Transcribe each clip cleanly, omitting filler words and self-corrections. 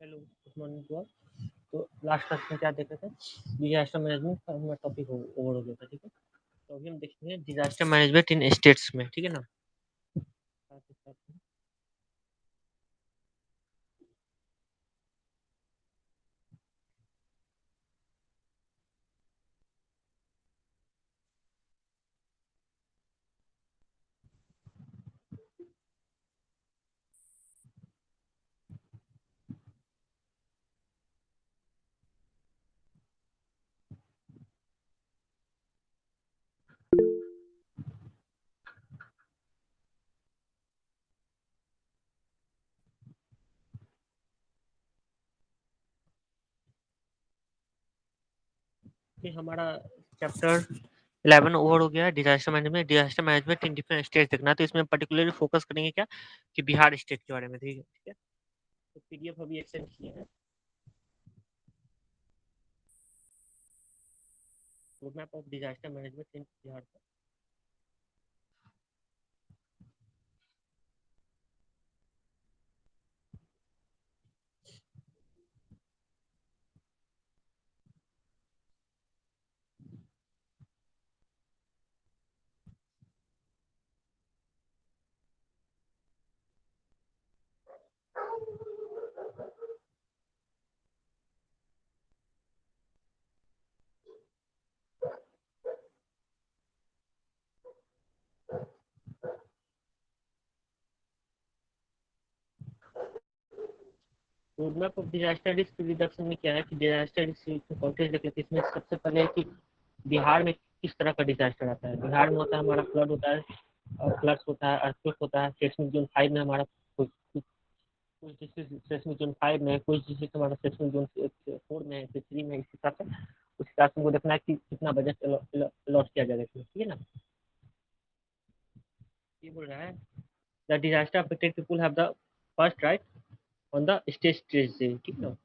Hello, good morning to all. तो last class में क्या देख रहे थे? डिजास्टर मैनेजमेंट का हमारा टॉपिक ओवर हो गया था, ठीक है। तो अभी हम देखेंगे डिजास्टर मैनेजमेंट इन स्टेट्स में, ठीक है ना। साथ ही साथ में कि हमारा चैप्टर 11 ओवर हो गया है। Disaster management in different states देखना है। तो इसमें पर्टिकुलरली फोकस करेंगे क्या कि बिहार स्टेट के बारे में, ठीक है। तो पीडीएफ अभी एक्सटेंड किए हैं, road map of disaster management in Bihar का। Road map of disaster risk reduction में क्या है कि डिजास्टर रिस्क देख लेते हैं। इसमें सबसे पहले है कि बिहार में किस तरह का डिजास्टर आता है। बिहार में होता है हमारा फ्लड होता है, और फ्लड्स होता है, अर्थक्वेक होता है। सेस्मिक जोन 5 में हमारा कुछ डिस्ट्रिक्ट सेस्मिक जोन 5 में है, कुछ डिस्ट्रिक्ट हमारा सेस्मिक जोन 4 में है, फिर 3 में है। इस हिसाब से उस हिसाब से हमको देखना है कि कितना बजट अलॉट किया जाएगा इसमें, ठीक है ना। ये बोल रहा है the disaster affected people have the first right on the stage, ठीक है ना।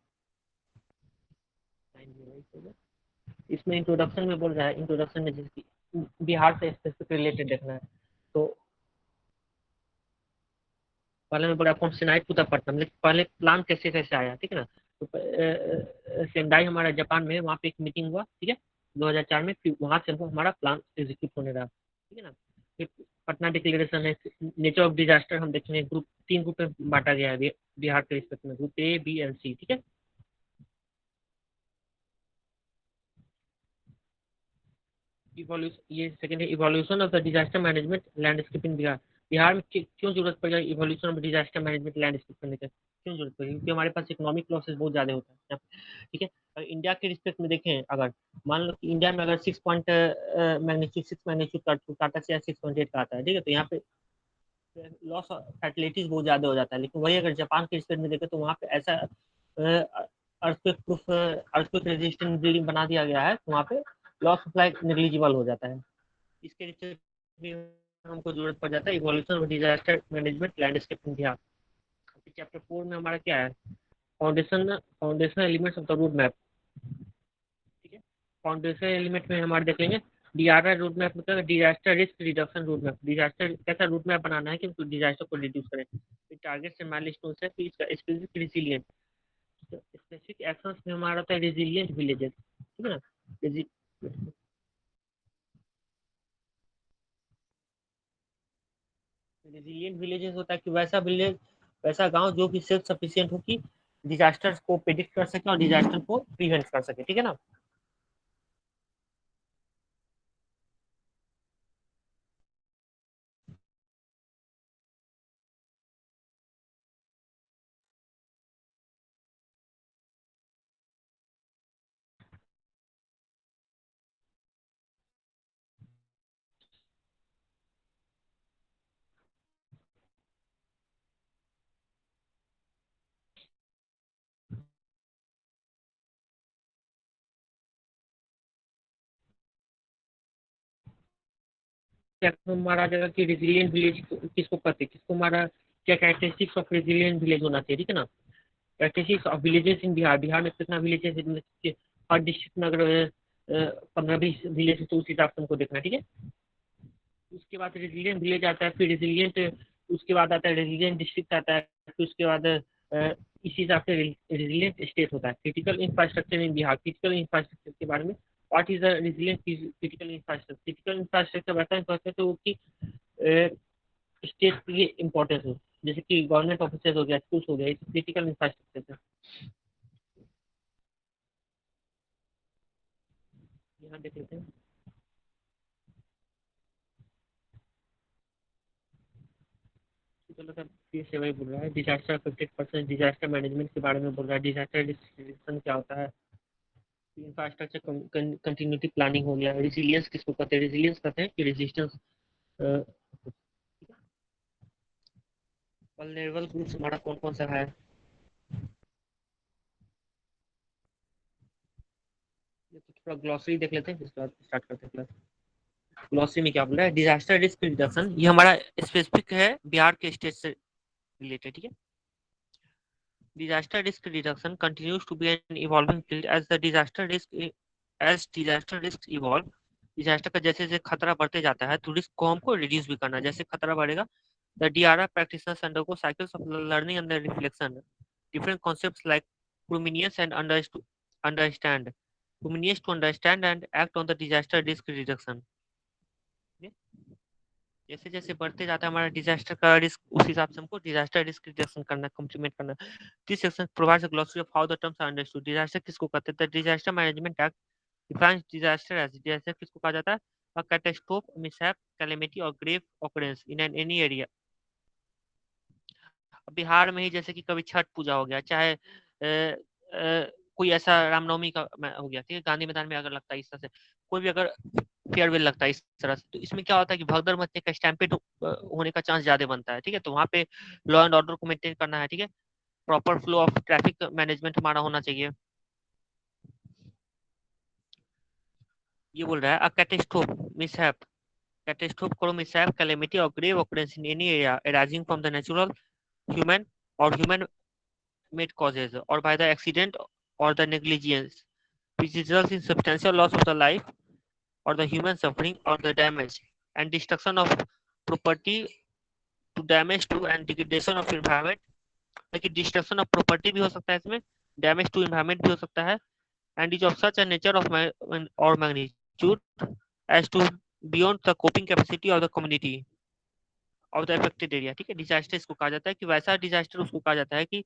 इसमें इंट्रोडक्शन में बोल रहा है, इंट्रोडक्शन में जैसे बिहार से स्पेसिफिक रिलेटेड देखना है। तो पहले मैं बोला कौन सेनाइट पुतापट्टनम, लेकिन पहले प्लान कैसे कैसे आया, ठीक है ना। तो सेंडाई हमारा जापान में है, वहाँ पे एक मीटिंग हुआ, ठीक है, 2004 में। फिर वहाँ से हमको हमारा प्लान एग्जीक्यूट होने रहा, ठीक है ना। फिर पटना डिक्लेरेशन है। नेचर ऑफ डिजास्टर हम देखेंगे, ग्रुप 3 ग्रुप में बांटा गया है बिहार के रिस्पेक्ट में, ग्रुप ए बी एंड सी, ठीक है। ये सेकंड है evolution of the disaster management landscape इन बिहार। बिहार में क्यों जरूरत पड़ जाए evolution of disaster management landscape करने का, क्यों जरूरत पड़ी? क्योंकि हमारे पास इकोनॉमिक लॉसेस बहुत ज्यादा होता है यहाँ पे, ठीक है। अगर इंडिया के रिस्पेक्ट में देखें, अगर मान लो कि इंडिया में अगर 6 काटा से या 6.8 का आता है, ठीक है, तो यहाँ पे लॉस फैटिलिटीज बहुत ज्यादा हो जाता है। लेकिन वही अगर जापान के रिस्पेक्ट में देखें तो वहाँ पे ऐसा earthquake proof earthquake resistant building बना दिया गया है, तो वहाँ पे लॉस सप्लाई नेग्लिजिबल हो जाता है। इसके रिसर्च में हमको जरूरत पड़ जाता है evolution of disaster management landscape India. Chapter 4 में हमारा क्या है, foundational elements of the road map, ठीक है। फाउंडेशनल एलिमेंट में हमारे देख लेंगे डीआरआर रोड मैप, मतलब disaster risk reduction road map. Disaster कैसा रोड मैप बनाना है कि डिजास्टर को रिड्यूस करें। फिर टारगेट्स एंड माइलस्टोन है, फिर इसका स्पेसिफिक रिजिलियंट, स्पेसिफिक एक्शंस में हमारा होता है रिजिलियंट विलेजेस, ठीक है ना। रिजिलियंट विलेजेस होता है कि वैसा विलेज, वैसा गांव जो कि सेल्फ सफिशिएंट हो, कि डिजास्टर्स को प्रिडिक्ट कर सके और डिजास्टर को प्रिवेंट कर सके, ठीक है ना। हमारा जगह की रेजिलियंट विलेज किसको कहते हैं, किसको हमारा क्या कैरेक्टरिस्टिक्स ऑफ रेजिलियंट विलेज होना चाहिए, ठीक है ना। Characteristics of villages in Bihar, Bihar में कितना विलेजेस है, हर डिस्ट्रिक्ट में अगर 15-20 विलेज है तो उस हिसाब से हमको देखना है, ठीक है। उसके बाद रेजिलियंट विलेज आता है, फिर रेजिलियंट, उसके बाद आता है रेजिलियंट डिस्ट्रिक्ट आता है, फिर उसके बाद इसी हिसाब से रेजिलियंट स्टेट होता है। Critical infrastructure in Bihar, critical infrastructure के बारे में, what is the resilient critical infrastructure. Critical infrastructure वैसा इंफ्रास्ट्रक्चर हो कि स्टेट के लिए इम्पोर्टेंट हो, जैसे कि गवर्नमेंट ऑफिस हो गया, स्कूल्स हो गया, क्रिटिकल इंफ्रास्ट्रक्चर है। यहाँ देख लेते हैं। चलो सर, ये से वही बोल रहा है, disaster affected person, disaster management के बारे में बोल रहा है। डिजास्टर रिस्क क्या होता है, इंफ्रास्ट्रक्चर कंटिन्यूटी प्लानिंग हो गया। रिजिलियंस किसको कहते हैं, रेजिलियंस कहते हैं कि रेजिस्टेंस। वल्नरेबल ग्रुप्स हमारा कौन कौन सा है, ये तो थोड़ा ग्लॉसरी देख लेते हैं, इसके बाद स्टार्ट करते हैं क्लास। ग्लॉसरी में क्या बोल रहा है, डिजास्टर रिस्क रिडक्शन, ये हमारा स्पेसिफिक है बिहार के स्टेट से रिलेटेड, ठीक है। Disaster risk reduction continues to be an evolving field as disaster risks evolve. Disaster का जैसे जैसे खतरा बढ़ते जाता है तो रिस्क को हमको रिड्यूस भी करना है। जैसे खतरा बढ़ेगा, the DRR practitioners undergo cycles of learning and reflection. Different concepts like premunience and understand. Premunience to understand and act on the disaster risk reduction. जैसे जैसे बढ़ते जाता है हमारा डिजास्टर का रिस्क, उस हिसाब से हमको डिजास्टर रिस्क रिडक्शन करना, कम्प्लीमेंट करना। This section provides a glossary of how the terms are understood. Disaster किसको कहते हैं, the disaster management act defines disaster as, disaster किसको कहा जाता है, अ कैटास्ट्रोफ, मिसहैप, कैलेमिटी और grave occurrence in an any area. Bihar में ही जैसे कि कभी छठ पूजा हो गया, चाहे कोई ऐसा रामनवमी का हो गया, ठीक है, गांधी मैदान में अगर लगता है इस तरह से, कोई भी अगर फेयरवेल लगता है इस तरह से, तो इसमें क्या होता है कि भगदड़ मचने का, स्टैम्पेड होने का चांस ज्यादा बनता है, ठीक है। तो वहाँ पे लॉ एंड ऑर्डर को मेंटेन करना है, ठीक है। Proper flow of traffic management हमारा होना चाहिए। ये बोल रहा है अ कैटास्ट्रोफ, मिसहैप, कैटास्ट्रोफ करो मिसहैप, कैलेमिटी और grave occurrence in any area arising from the natural, human और human made causes or by the accident or the negligence which results in substantial loss of the life or the human suffering or the damage and destruction of property to damage to and degradation of environment। लेकिन destruction of property भी हो सकता है इसमें, damage to environment भी हो सकता है, and is of such a nature of और magnitude as to beyond the coping capacity of the community of the affected area, ठीक है। डिजास्टर इसको कहा जाता है कि वैसा डिजास्टर उसको कहा जाता है कि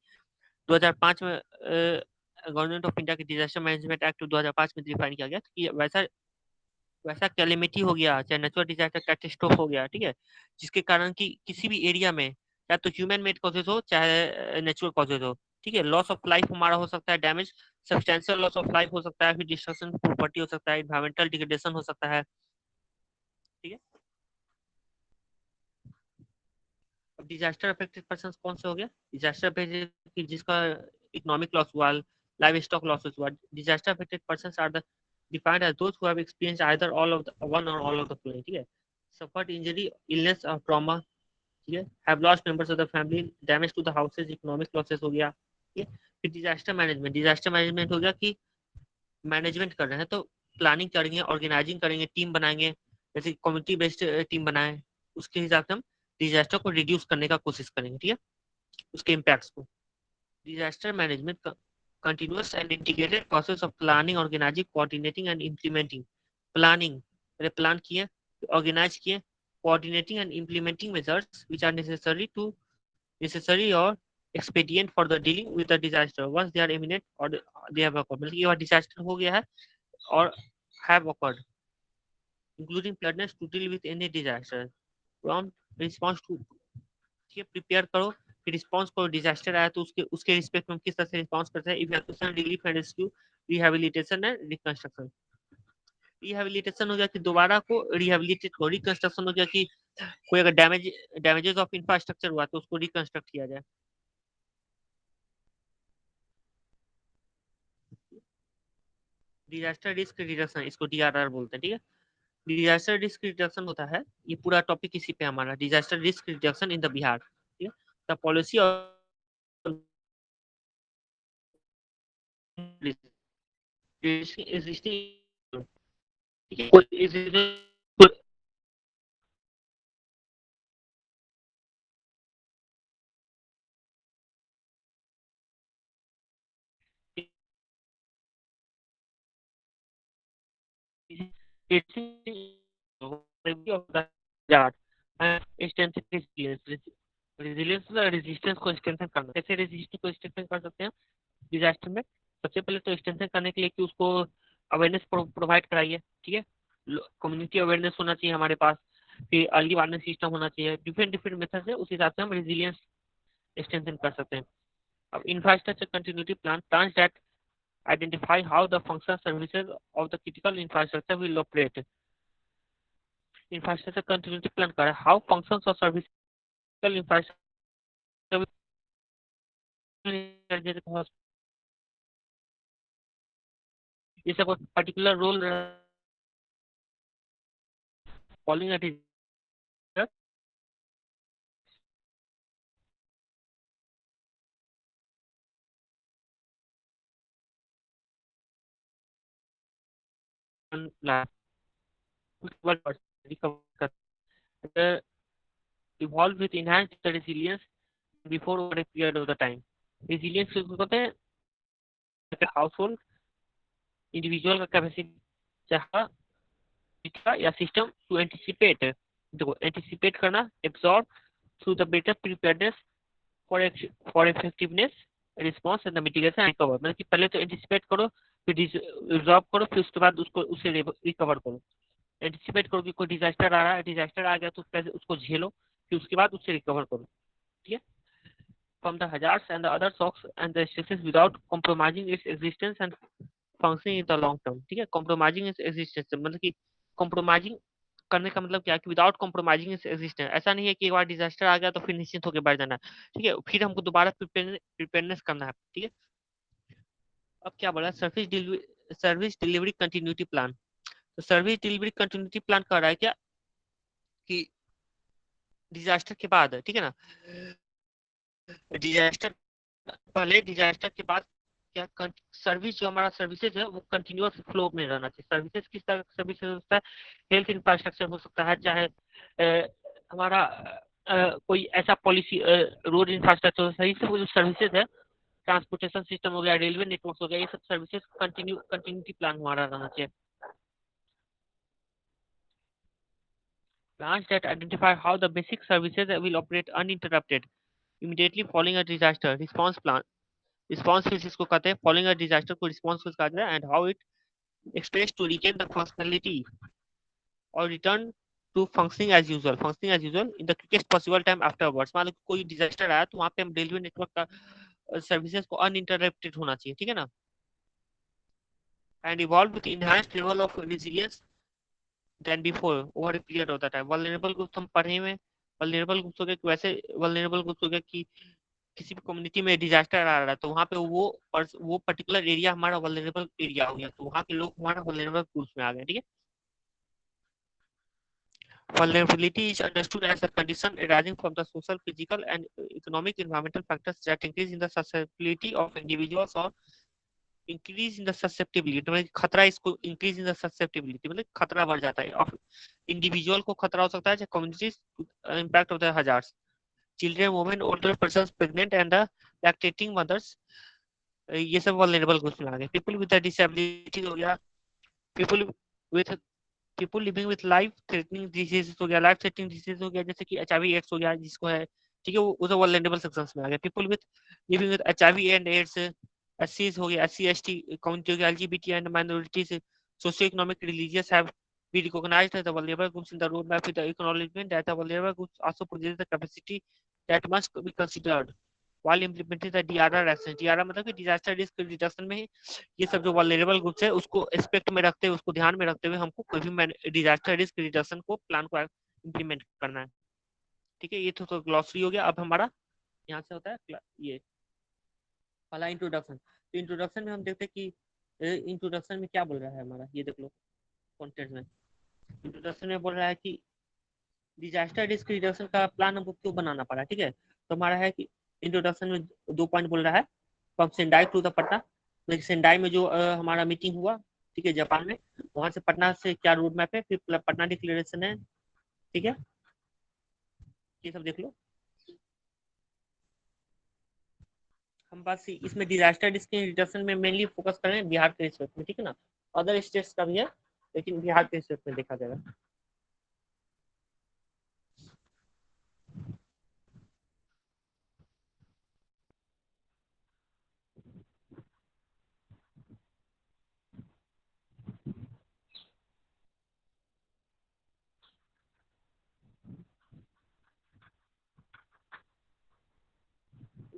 2005 में गवर्नमेंट ऑफ इंडिया के डिजास्टर मैनेजमेंट एक्ट 2005 में डिफाइन किया गया कि वैसा वैसा कैलेमिटी हो गया, चाहे नेचुरल डिजास्टर कैटेस्ट्रोफ हो गया, ठीक है, जिसके कारण कि किसी भी एरिया में या तो ह्यूमन मेड कॉजेज हो चाहे नेचुरल कॉजेज हो, ठीक है, लॉस ऑफ लाइफ हमारा हो सकता है, damage, substantial loss of life हो सकता है, फिर डिस्ट्रक्शन प्रॉपर्टी हो सकता है, इन्वायरमेंटल डिग्रेडेशन हो सकता है, ठीक है। अब डिजास्टर अफेक्टेड पर्सन कौन से हो गया, डिजास्टर अफेक्टेड जिसका इकोनॉमिक लॉस हुआ, लाइव स्टॉक लॉसेस हुआ। Disaster affected person are the defined as those who have experienced either all of the one or all of the following, ठीक है, suffered injury, illness or trauma, ठीक है, have lost members of the family, damage to the houses, economic losses हो गया, ठीक है। फिर disaster management, disaster management हो गया कि मैनेजमेंट कर रहे हैं तो प्लानिंग करेंगे, ऑर्गेनाइजिंग करेंगे, टीम बनाएंगे, जैसे कम्युनिटी बेस्ड टीम बनाए, उसके हिसाब से हम डिजास्टर को रिड्यूस करने का कोशिश करेंगे, ठीक है, उसके इम्पैक्ट्स को। Disaster management continuous and integrated process of planning, organizing, coordinating and implementing। Planning, पहले प्लान किए, ऑर्गेनाइज किए, coordinating and implementing measures which are necessary or expedient for the dealing with the disaster once they are imminent or they have occurred। मतलब ये बार disaster हो गया है और have occurred, including preparedness to deal with any disaster, prompt response to, ठीक है, prepare करो, फिर रिस्पॉन्स करो, डिजास्टर आया तो उसके उसके रिस्पेक्ट में किस तरह से रिस्पॉन्स करते हैं, evacuation, relief and rescue, rehabilitation and reconstruction. Rehabilitation हो गया कि दोबारा को रिहैबिलिटेट करो, रिकंस्ट्रक्शन हो गया कि कोई अगर डैमेजेस ऑफ इंफ्रास्ट्रक्चर हुआ तो उसको रिकंस्ट्रक्ट किया जाए। डिजास्टर रिस्क रिडक्शन, इसको DRR बोलते हैं, ठीक है। डिजास्टर रिस्क रिडक्शन होता है, ये पूरा टॉपिक इसी पे हमारा, disaster risk reduction in the Bihar, ठीक है। द पॉलिसी ऑफ एग्जिस्टिंग, ठीक है, रेजिस्टेंस को स्ट्रेंथन करना, कैसे रेजिस्टेंस को स्ट्रेंथन कर सकते हैं डिजास्टर में? सबसे पहले तो स्ट्रेंथन करने के लिए कि उसको अवेयरनेस प्रोवाइड कराइए, ठीक है, कम्युनिटी अवेयरनेस होना चाहिए हमारे पास, फिर अर्ली वार्निंग सिस्टम होना चाहिए, डिफरेंट डिफरेंट मेथड से उस हिसाब से हम रेजिलियंस स्ट्रेंथन कर सकते हैं। अब infrastructure continuity plans that identify how the functional services of the critical infrastructure will operate. Infrastructure continuity plan कर how functions of critical infrastructure will is a particular role following a evolve with enhanced resilience before over a period of the time. Resilience होते हैं household individual का capacity चाहे या system to anticipate, देखो anticipate करना, absorb through the better preparedness for effectiveness response and the mitigation and recover, मतलब कि पहले तो एंटिसिपेट करो, फिर एब्जॉर्ब करो, फिर उसके बाद उसको उससे रिकवर करो। एंटिसिपेट करो कि कोई डिजास्टर आ रहा है, डिजास्टर आ गया तो पहले उसको झेलो, फिर उसके बाद उससे रिकवर करो, ठीक है, from the hazards and the other shocks and the stresses without compromising its existence and functioning in the long term, ठीक है। कॉम्प्रोमाइजिंग इट्स एग्जिस्टेंस मतलब कि कॉम्प्रोमाइजिंग करने का मतलब क्या है कि विदाउट कॉम्प्रोमाइजिंग इट्स एग्जिस्टेंस, ऐसा नहीं है कि एक बार डिजास्टर आ गया तो फिर निश्चिंत होकर बैठ जाना, ठीक है, फिर हमको दोबारा प्रिपेयरनेस करना है, ठीक है। अब क्या बोला, सर्विस डिलीवरी कंटिन्यूटी प्लान। तो सर्विस डिलीवरी कंटिन्यूटी प्लान कर रहा है क्या कि डिजास्टर के बाद, ठीक है ना, डिजास्टर पहले डिजास्टर के बाद क्या सर्विस, जो हमारा सर्विसेज है वो कंटिन्यूअस फ्लो में रहना चाहिए। सर्विसेज किस तरह का सर्विसेज होता है, हेल्थ इंफ्रास्ट्रक्चर हो सकता है, चाहे हमारा कोई ऐसा पॉलिसी रोड इंफ्रास्ट्रक्चर, सही से वो जो सर्विसेज है, ट्रांसपोर्टेशन सिस्टम हो गया, रेलवे नेटवर्क हो गया, ये सब सर्विसेज कंटिन्यूटी प्लान हमारा रहना चाहिए। Plans that identify how the basic services will operate uninterrupted immediately following a disaster. Response plan. Response phase इसको कहते हैं, following a disaster को response phase कहते हैं, and how it expects to regain the functionality or return to functioning as usual in the quickest possible time afterwards। मान लो कोई disaster आया तो वहाँ पे हम रेलवे नेटवर्क का सर्विसेज को uninterrupted होना चाहिए, ठीक है ना, and evolve with enhanced level of resilience than before over a period of the time। vulnerable groups हम पढ़े में, vulnerable groups हो गए, वैसे vulnerable groups हो गए कि किसी भी कम्युनिटी में डिजास्टर आ रहा है तो वहाँ पे वो पर्टिकुलर एरिया हमारा वल्नरेबल एरिया हो गया, तो वहाँ के लोग हमारा वल्नरेबल ग्रुप्स में आ गए, ठीक है। Vulnerability is understood as a condition arising from the social, physical, and economic environmental factors that increase in the susceptibility of individuals or increase in the susceptibility, मतलब खतरा, इसको increase in the susceptibility मतलब खतरा बढ़ जाता है, of individual को खतरा हो सकता है, चाहे communities impact of the hazards, children, women, older persons, pregnant and the lactating mothers, ये सब वल्नरेबल ग्रुप्स में आ गए। पीपल विद डिसेबिलिटी हो गया, people with people living with life threatening disease हो गया, लाइफ थ्रेटनिंग डिजीज हो गया, जैसे कि एचआईवी एड्स हो गया जिसको है, ठीक है, वो सब वल्नरेबल सेक्शंस में आ गया। People with living with HIV and AIDS, एससीज हो गया, एससी एसटी कम्युनिटी हो गया, LGBT and minorities, socio economic religious have be recognized as the vulnerable groups in the roadmap with the acknowledgement that the vulnerable groups also possess the capacity that must be considered while implementing the DRR action। DRR मतलब कि disaster risk reduction में ये सब जो vulnerable groups है उसको expect में रखते हुए, उसको ध्यान में रखते हुए हमको कोई भी डिजास्टर रिस्क रिडक्शन को प्लान को इम्प्लीमेंट करना है, ठीक है। ये तो ग्लॉसरी हो गया। अब हमारा यहाँ से होता है ये वाला इंट्रोडक्शन। तो इंट्रोडक्शन में हम देखते हैं कि इंट्रोडक्शन में क्या बोल रहा है हमारा, ये देख लो कॉन्टेंट में। इंट्रोडक्शन में बोल रहा है कि डिजास्टर रिस्क रिडक्शन का प्लान हमको क्यों बनाना पड़ा, ठीक है। तो हमारा है कि इंट्रोडक्शन में 2 पॉइंट बोल रहा है, from Sendai to the Patna, Sendai में जो हमारा मीटिंग हुआ, ठीक है, जापान में, वहां से पटना से क्या रोड मैप है, फिर पटना डिक्लेरेशन है, ठीक है, ये सब देख लो। हम बस इसमें डिजास्टर रिस्क रिडक्शन में मेनली फोकस करें बिहार के रिस्पेक्ट में, ठीक है ना, अदर स्टेट्स का भी है लेकिन बिहार के स्टेट में देखा जाएगा।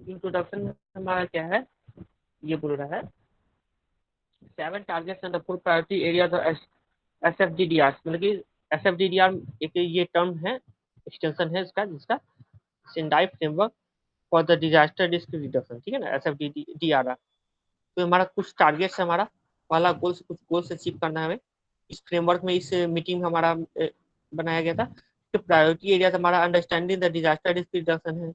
इंट्रोडक्शन में हमारा क्या है, ये बोल रहा है 7 targets and 4 priority areas SFDDR, मतलब कि SFDDR एक ये टर्म है, एक्सटेंशन है इसका, जिसका Sendai framework for the disaster risk reduction, ठीक है ना, SFDDR। तो हमारा कुछ टारगेट्स है, हमारा पहला गोल से कुछ गोल्स अचीव करना है हमें इस फ्रेमवर्क में, इस मीटिंग में हमारा बनाया गया था। तो प्रायोरिटी एरिया हमारा understanding the disaster risk reduction है।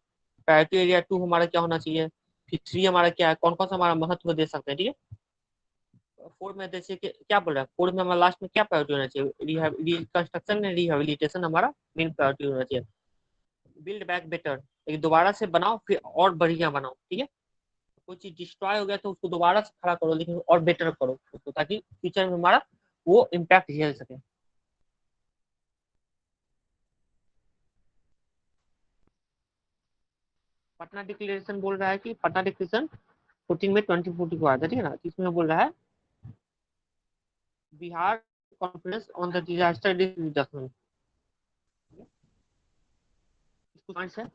प्रायोरिटी एरिया 2 हमारा क्या होना चाहिए, फिर 3 हमारा क्या है, कौन कौन सा हमारा महत्व दे सकते हैं, ठीक है। 4 में जैसे कि क्या बोल रहा है, 4 में हमारा लास्ट में क्या प्रायोरिटी होना चाहिए, रिकंस्ट्रक्शन एंड रिहेबिलिटेशन हमारा मेन प्रायोरिटी होना चाहिए। बिल्ड बैक बेटर, लेकिन दोबारा से बनाओ फिर और बढ़िया बनाओ, ठीक है। कोई चीज डिस्ट्रॉय हो गया तो उसको दोबारा से खड़ा करो, लेकिन और बेटर करो उसको, ताकि फ्यूचर में हमारा वो इम्पैक्ट झेल सके। पटना डिक्लेरेशन बोल रहा है कि पटना डिक्लेरेशन 14 में 2040 को आया था, ठीक है ना। इसमें बोल रहा है Bihar conference on the disaster risk reduction, है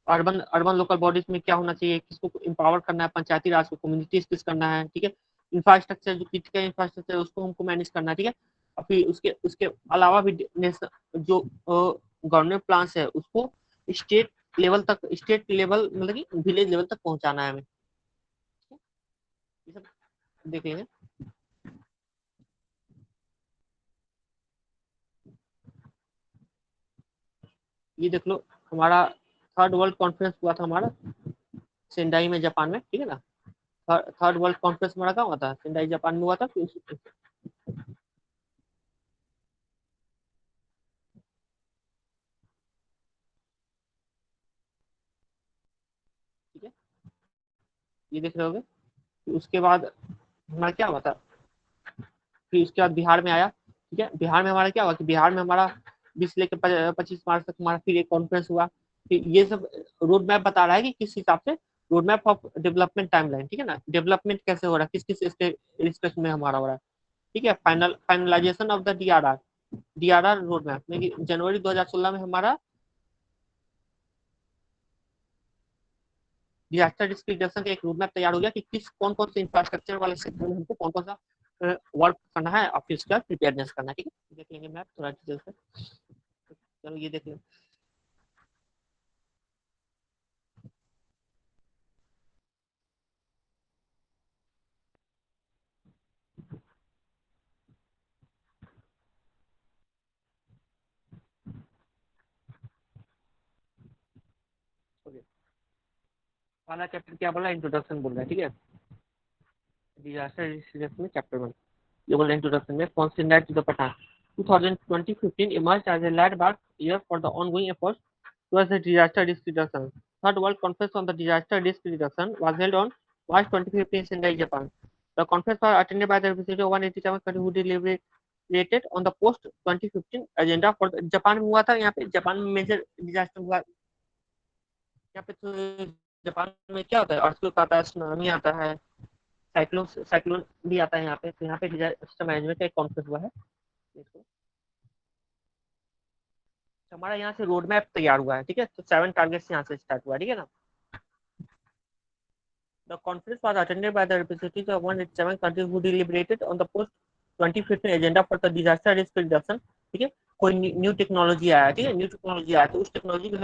अर्बन अर्बन लोकल बॉडीज में क्या होना चाहिए, किसको इंपावर करना है, पंचायती राज को, कम्युनिटीज किस करना है, ठीक है। इंफ्रास्ट्रक्चर जो क्रिटिकल इंफ्रास्ट्रक्चर उसको हमको मैनेज करना है, ठीक है। और फिर उसके उसके अलावा भी जो गवर्नमेंट प्लान्स है उसको स्टेट लेवल तक, स्टेट लेवल मतलब कि विलेज लेवल तक पहुंचाना है हमें, ये सब देख लेंगे। ये देख लो, हमारा थर्ड वर्ल्ड कॉन्फ्रेंस हुआ था हमारा सेंडाई में, जापान में, ठीक है ना। थर्ड वर्ल्ड कॉन्फ्रेंस हमारा कहाँ हुआ था, सेंडाई जापान में हुआ था। ठीक है, ये देख रहे होगे। उसके बाद हमारा क्या हुआ था, फिर उसके बाद बिहार में आया, ठीक है। बिहार में हमारा क्या हुआ कि बिहार में हमारा 20 लेकर 25 मार्च तक हमारा फिर एक कॉन्फ्रेंस हुआ। फिर ये सब रोड मैप बता रहा है कि किस हिसाब से road map of development timeline, ठीक है ना, डेवलपमेंट कैसे हो रहा है, किस किस रिस्पेक्ट में हमारा हो रहा है, ठीक है। Finalisation of the DRR road map में जनवरी 2016 में हमारा डिजास्टर रिस्क रिडक्शन का एक रोड मैप तैयार हो गया कि किस कौन कौन से इंफ्रास्ट्रक्चर वाले सेक्टर में हमको कौन कौन सा वर्क करना है और फिर उसका प्रिपेयरनेस करना है, ठीक है। देख लेंगे मैप थोड़ा डिटेल से, चलो ये देख लेंगे। पहला चैप्टर क्या बोला, इंट्रोडक्शन बोल रहा है, ठीक है। डिजास्टर रिस्क रिडक्शन में चैप्टर 1 ये बोल रहा है इंट्रोडक्शन में, concentrate to the pattern 2015 emerged as a landmark year for the ongoing efforts towards the disaster risk reduction. Third World Conference on the Disaster Risk Reduction was held on March 2015 in Sendai, Japan. The conference was attended by the representative of 187 countries who deliberated on the post 2015 agenda for the Japan में हुआ था। यहाँ पे Japan में major disaster हुआ यहाँ पे। तो जापान में क्या होता है, अर्थक्वेक आता है, सुनामी आता है, साइक्लोन साइक्लोन भी आता है यहाँ पे। तो यहाँ पे डिजास्टर मैनेजमेंट का एक कॉन्फ्रेंस हुआ है। हमारा यहाँ से रोड मैप तैयार हुआ है, ठीक है। तो 7 टारगेट्स यहाँ से स्टार्ट हुआ, ठीक है ना। The conference was attended by the representatives of 187 countries who deliberated on the post 2015 agenda for the disaster risk reduction, ठीक है। कोई न्यू टेक्नोलॉजी आया, ठीक है, न्यू टेक्नोलॉजी आया तो उस टेक्नोलॉजी की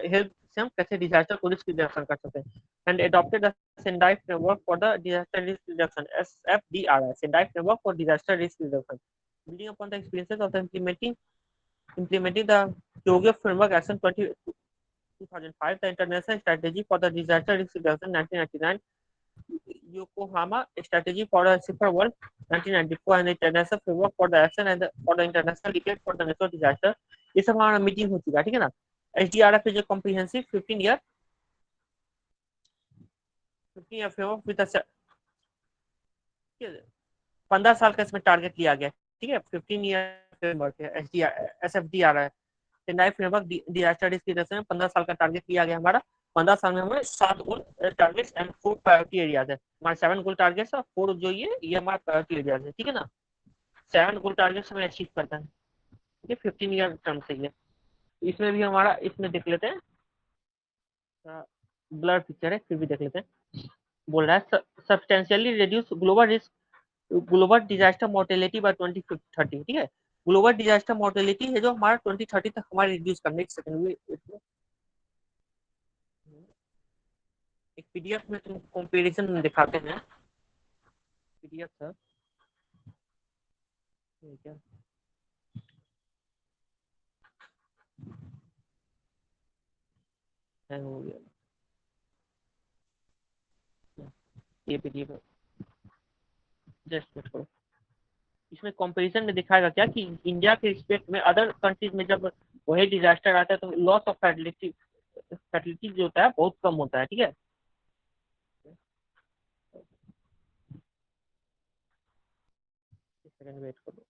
हेल्प से हम कैसे डिजास्टर को रिस्क रिडक्शन कर सकते हैं। And adopted the Sendai framework for the disaster risk reduction, SFDR, Sendai framework for disaster risk reduction, building upon the experiences of the implementing the Kyoto framework action 2005, the international strategy for the disaster risk reduction 1999, Yokohama strategy for a safer world 1994, and the international framework for the action and for the international decade for the natural disaster। ये सब हमारा meeting हो चुका है, ठीक है ना। SDRF is a comprehensive 15 year framework with 15 साल का इसमें टारगेट लिया गया, ठीक है, 15 ईयर फ्रेमवर्क है, SFD आ रहा है, Chennai framework disaster risk reduction में 15 साल का टारगेट किया गया हमारा। 15 साल में हमें 7 गोल टारगेट्स एंड 4 प्रायोरिटी एरियाज है, हमारे 7 गोल टारगेट्स और 4 जो ये हमारा प्रायोरिटी एरियाज है, ठीक है ना। 7 गोल टारगेट्स हमें अचीव करता है, ठीक है, 15 ईयर टर्म से है। इसमें भी हमारा, इसमें देख लेते हैं, ब्लर पिक्चर है फिर भी देख लेते हैं। बोल रहा है substantially reduce global risk, global disaster mortality by 2030, ठीक है। ग्लोबल डिजास्टर मोर्टेलिटी है जो हमारा 2030 तक हमारे रिड्यूस करने। एक सेकंड में एक पीडीएफ में तुम कंपैरिजन दिखाते हैं, पीडीएफ सर, ठीक है। हैंग हो गया ये पीडीएफ, जस्ट वेट करो। इसमें कंपैरिजन में दिखाएगा क्या कि इंडिया के रिस्पेक्ट में अदर कंट्रीज में जब वही डिजास्टर आता है तो लॉस ऑफ फर्टिलिटी, फर्टिलिटी जो होता है बहुत कम होता है, ठीक है। एक सेकंड वेट करो।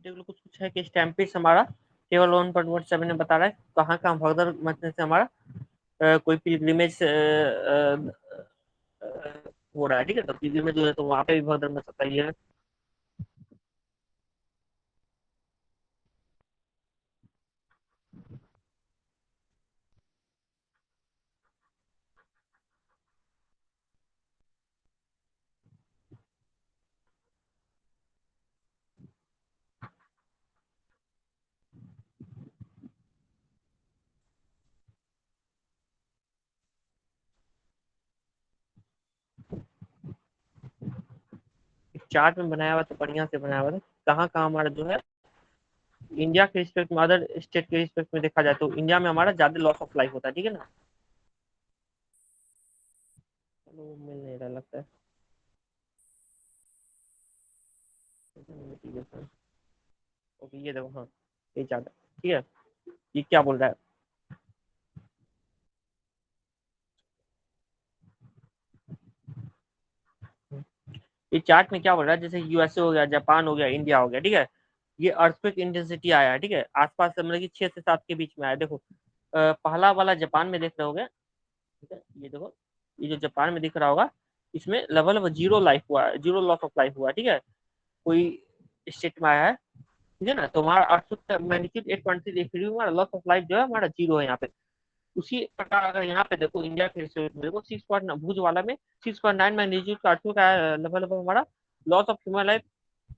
देख लो कुछ कुछ है कि स्टैम्पिस हमारा टेबल 1.17 में बता रहा है कहाँ कहाँ भगदड़ मचने से हमारा कोई पिलग्रिमेज हो रहा है, ठीक है। तो पिलग्रिमेज जो है तो वहाँ पे भी भगदड़ मच सकता है ये। चार्ट में बनाया हुआ तो बढ़िया से बनाया हुआ था कहाँ कहाँ हमारा जो है इंडिया के रिस्पेक्ट में, अदर स्टेट के रिस्पेक्ट में देखा जाए तो इंडिया में हमारा ज्यादा लॉस ऑफ लाइफ होता है, ठीक है ना। चलो मिल नहीं रहा लगता है, ठीक है सर। ओके ये देखो, हाँ ये चार्ट, ठीक है। ये क्या बोल रहा है, ये चार्ट में क्या बोल रहा है, जैसे यूएसए हो गया, जापान हो गया, इंडिया हो गया, ठीक है। ये अर्थक्वेक इंटेंसिटी आया है, ठीक है, आसपास से मतलब कि 6 से 7 के बीच में आया। देखो पहला वाला जापान में देख रहे होगे, ठीक है। ये देखो, ये जो जापान में दिख रहा होगा इसमें लेवल ऑफ जीरो लाइफ हुआ है, जीरो लॉस ऑफ लाइफ हुआ है, ठीक है। कोई स्टेट में आया है, ठीक है ना। तो हमारा अर्थक्वेक मैग्नीट्यूड 8.3 हमारा लॉस ऑफ लाइफ जो है हमारा जीरो है यहाँ पे। उसी प्रकार अगर यहाँ पे देखो इंडिया के रिसोर्स में देखो 6. भुज वाला में 6.9 मैग्नीट्यूड का अर्थक्वेक आया, लेवल ऑफ हमारा लॉस ऑफ ह्यूमन लाइफ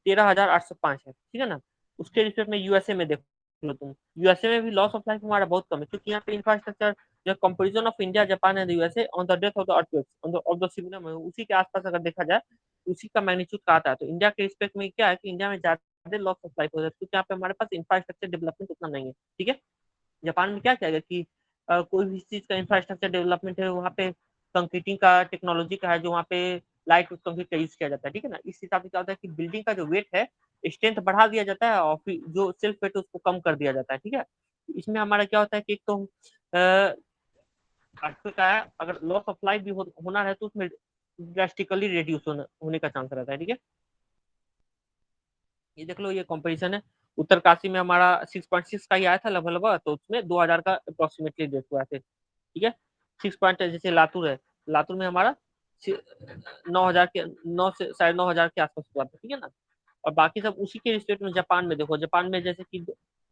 13,805 है, ठीक है ना। उसके रिस्पेक्ट में यूएसए में देख लो तुम, यूएसए में भी लॉस ऑफ लाइफ हमारा बहुत कम है, क्योंकि यहाँ पे इंफ्रास्ट्रक्चर जो comparison of India Japan and USA on the death of the earthquakes of the similar में उसी के आसपास अगर देखा जाए उसी का मैग्नीट्यूड का आता है। तो इंडिया के रिस्पेक्ट में क्या है कि इंडिया में ज्यादा लॉस ऑफ लाइफ हो जाता है क्योंकि यहाँ पे हमारे पास इंफ्रास्ट्रक्चर डेवलपमेंट उतना नहीं है, ठीक है। जापान में क्या किया कि कोई भी चीज का इंफ्रास्ट्रक्चर डेवलपमेंट है वहाँ पे कंक्रीटिंग का टेक्नोलॉजी का है, जो वहाँ पे लाइट कंक्रीट का यूज किया जाता है, ठीक है ना। इस हिसाब से क्या होता है कि बिल्डिंग का जो वेट है स्ट्रेंथ बढ़ा दिया जाता है और फिर जो सेल्फ वेट है उसको कम कर दिया जाता है, ठीक है। इसमें हमारा क्या होता है कि एक तो का है अगर लॉस ऑफ लाइफ भी होना है तो उसमें ड्रास्टिकली रिड्यूस होने का चांस रहता है, ठीक है। ये देख लो ये कंपटीशन है, उत्तरकाशी में हमारा 6.6 का ही आया था लगभग, तो उसमें 2000 का अप्रोक्सीमेटली डेट हुआ थे, ठीक है। 6 पॉइंट, जैसे लातूर है, लातूर में हमारा 9,000 के 9 से 9,500 के आसपास हुआ था, ठीक है ना। और बाकी सब उसी के स्टेट में जापान में देखो, जापान में जैसे कि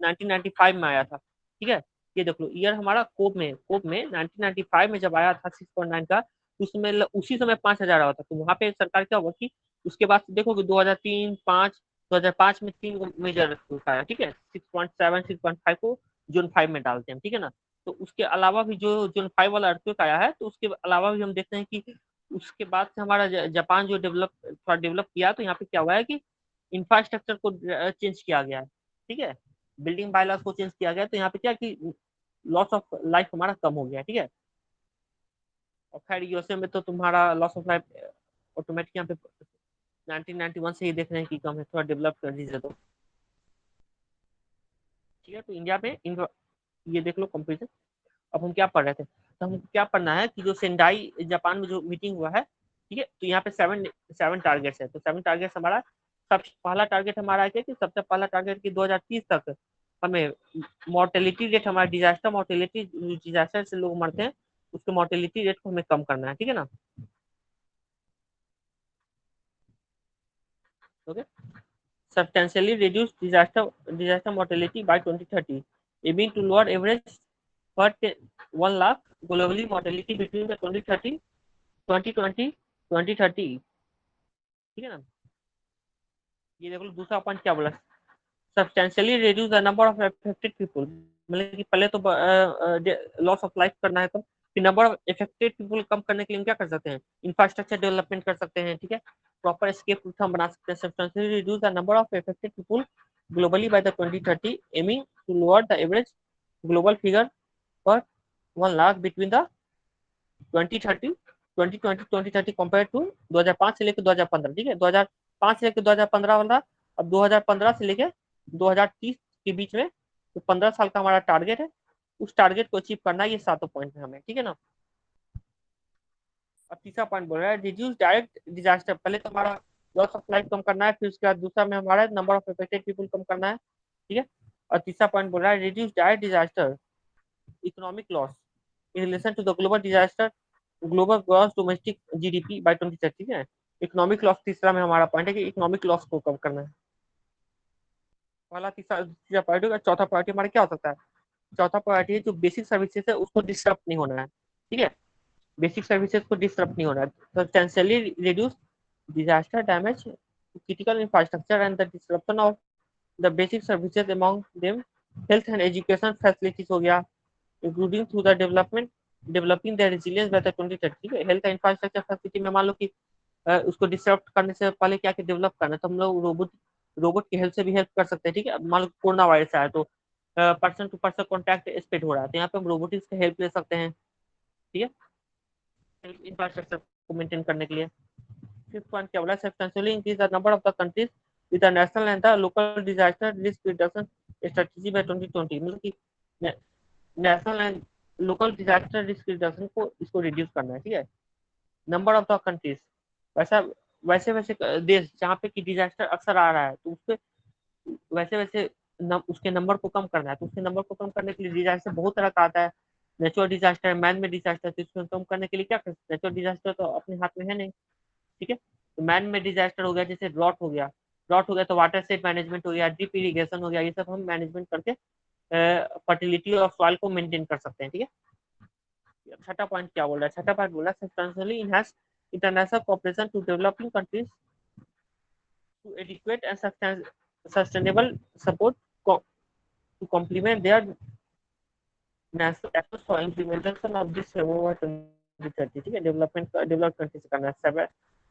1995 में आया था, ठीक है। ये देख लो ईयर हमारा कोप में 1995 में जब आया था 6.9 का, उसमें उसी समय 5,000 आया था। तो वहां पे सरकार क्या हुआ कि उसके बाद देखोगे 2003 5 2005 में 3 मेजर उठाया, ठीक है। 6.7 6.5 को जोन 5 में डालते हैं, ठीक है ना। तो उसके अलावा भी जो जोन 5 वाला अर्थक्वेक आया है, तो उसके अलावा भी हम देखते हैं कि उसके बाद से हमारा जापान जो थोड़ा डेवलप किया, तो यहाँ पे क्या हुआ है कि इंफ्रास्ट्रक्चर को चेंज किया गया है, ठीक है। बिल्डिंग बायलॉज को चेंज किया गया, तो यहाँ पे क्या कि लॉस ऑफ लाइफ हमारा कम हो गया, ठीक है। और खैर यूएसए में तो तुम्हारा लॉस ऑफ लाइफ ऑटोमेटिक यहाँ पे 1991 से ही देख रहे हैं कि कम है, थोड़ा डेवलप कर दीजिए तो, ठीक है। तो इंडिया में ये देख लो कंपेरिजन। अब हम क्या पढ़ रहे थे, तो हम क्या पढ़ना है कि जो सेंडाई जापान में जो मीटिंग हुआ है, ठीक है। तो यहाँ पे 7 टारगेट्स है। तो 7 टारगेट्स हमारा, सब पहला टारगेट हमारा है कि सबसे पहला टारगेट की 2030 तक हमें मोर्टेलिटी रेट, हमारा डिजास्टर मोर्टेलिटी, डिजास्टर से लोग मरते हैं उसके मोर्टेलिटी रेट को हमें कम करना है, ठीक है ना। Okay. Substantially reduce disaster mortality by 2030, aiming to lower average per 1 lakh globally mortality between the 2030 2020 2030, ठीक है ना। ये देखो दूसरा पॉइंट क्या बोला, substantially reduce the number of affected people. मतलब कि पहले तो लॉस ऑफ लाइफ करना है, कम फिर number of affected people come करने के लिए हम क्या कर सकते हैं, इंफ्रास्ट्रक्चर डेवलपमेंट कर सकते हैं, ठीक है। प्रॉपर एस्केप रूट हम बना सकते हैं। Substantially reduce the number of affected people globally by the 2030, aiming to lower the average global figure per 1 lakh between the 2030 2020 2030 compare to 2005 से लेकर 2015, ठीक है। 2005 से लेकर 2015 वाला, अब 2015 से लेकर 2030 के बीच में, तो 15 साल का हमारा टारगेट है। उस टारगेट को अचीव करना है, ये सातों पॉइंट है हमें, ठीक है ना। अब तीसरा पॉइंट बोल रहा है रिड्यूस डायरेक्ट डिजास्टर। पहले तो हमारा लॉस ऑफ लाइफ कम करना है, फिर उसके बाद दूसरा में हमारा number of affected people come करना है, ठीक है। और तीसरा पॉइंट बोल रहा है reduce direct disaster economic loss in relation to the global disaster global gross domestic GDP by 2030, ठीक है। इकोनॉमिक लॉस तीसरा में हमारा पॉइंट है कि इकोनॉमिक लॉस को कम करना है। पहला तीसरा प्रायोरिटी का, चौथा प्रायोरिटी हमारा क्या हो सकता है, चौथा प्रायोरिटी है जो बेसिक सर्विसेज है उसको डिस्टर्ब नहीं होना है, ठीक है। बेसिक सर्विसेज को डिस्टर्ब नहीं होना है। Substantially reduce disaster damage critical infrastructure and the disruption of the basic services among them health and education facilities हो गया, including through the developing the resilience bye the 2030, ठीक है। हेल्थ इंफ्रास्ट्रक्चर फैसिलिटी में मान लो कि उसको डिस्टर्ब करने से पहले क्या क्या डेवलप करना है, तो हम लोग रोबोट की हेल्प से भी हेल्प कर सकते हैं, ठीक है। मान लो कोरोना वायरस आया, तो person to person contact spread हो रहा है, तो यहाँ पे हम रोबोटिक्स की हेल्प ले सकते हैं, ठीक है, इंफ्रास्ट्रक्चर को मेंटेन करने के लिए। फिफ्थ पॉइंट क्या बोला, substantially increase the number of the countries with the national and the local disaster risk reduction strategy by 2020। मतलब कि national and local disaster risk reduction को इसको रिड्यूस करना है, ठीक है। नंबर ऑफ द कंट्रीज, वैसा वैसे वैसे देश जहाँ पे कि डिजास्टर अक्सर आ रहा है, तो उसके वैसे वैसे उसके नंबर को कम करना है। तो उसके नंबर को कम करने के लिए डिजास्टर बहुत तरह का आता है, नेचुरल डिजास्टर, मैन में डिजास्टर। तो इसको कम करने के लिए क्या कर सकते हैं, नेचुरल डिजास्टर तो अपने हाथ में है नहीं, ठीक है। तो मैन में डिजास्टर हो गया, जैसे ड्रॉट हो गया तो वाटर सेट मैनेजमेंट हो गया, ड्रिप इरिगेशन हो गया, ये सब हम मैनेजमेंट करके फर्टिलिटी ऑफ सॉइल को मेंटेन कर सकते हैं, ठीक है। छठा पॉइंट क्या बोल रहा है, छठा पॉइंट बोला substantially enhance international cooperation to developing countries to adequate and sustainable support to complement their national efforts for implementation of this framework 2030, ठीक है। डेवलप कंट्री से करना है।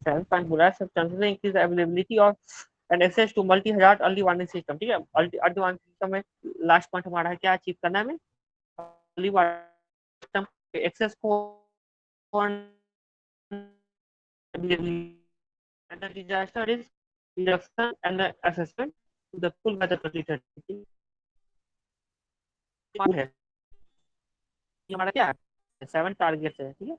सेवन पॉइंट बोला है substantially increase availability of and access to multi hazard early warning system, ठीक है। Early warning system में लास्ट पॉइंट हमारा है क्या अचीव करना है हमें, अर्ली वार्निंग सिस्टम एक्सेस को and the disaster risk reduction and the assessment to the full by the 2030 है। ये हमारा क्या है, 7 टारगेट्स है, ठीक है।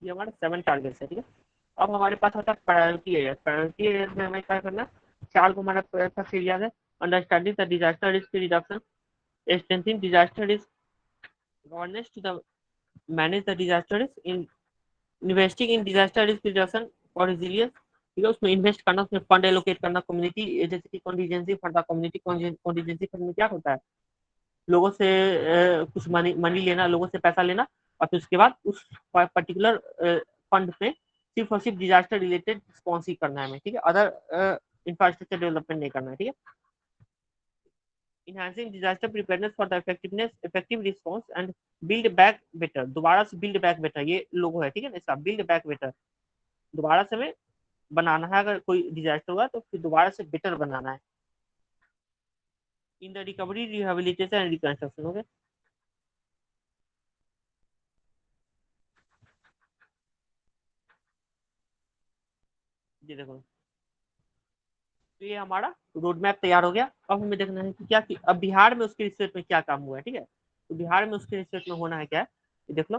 ये हमारे 7 टारगेट्स है, ठीक है। अब हमारे पास होता है प्रायोरिटी एरिया। प्रायोरिटी एरिया में हमें क्या करना, 4 को हमारे पास एरिया है। understanding the disaster risk reduction, strengthening disaster risk awareness to the manage the disaster risk, in investing in disaster risk reduction और रेजिलियंस, ठीक है, उसमें इन्वेस्ट करना, उसमें फंड एलोकेट करना, कम्युनिटी जैसे कि कॉन्टीजेंसी फंड था, कम्युनिटी कॉन्टीजेंसी फंड में क्या होता है, लोगों से कुछ मनी मनी लेना, लोगों से पैसा लेना, और फिर उसके बाद उस पर्टिकुलर फंड में सिर्फ और सिर्फ डिजास्टर रिलेटेड रिस्पॉन्स ही करना है हमें, ठीक है, अदर इंफ्रास्ट्रक्चर डेवलपमेंट नहीं करना है, ठीक है। enhancing disaster preparedness for the effective response and build back better, दोबारा से build back better, ये लोगो है, ठीक है ना इसका, build back better, दोबारा से हमें बनाना है, अगर कोई डिजास्टर हुआ तो फिर दोबारा से बेटर बनाना है। In the recovery rehabilitation and reconstruction, okay, ये देखो, तो ये हमारा रोड मैप तैयार हो गया। अब हमें देखना है कि क्या कि अब बिहार में उसके रिसर्च में क्या काम हुआ है, ठीक है, तो बिहार में उसके रिसर्च में होना है क्या है, देख लो,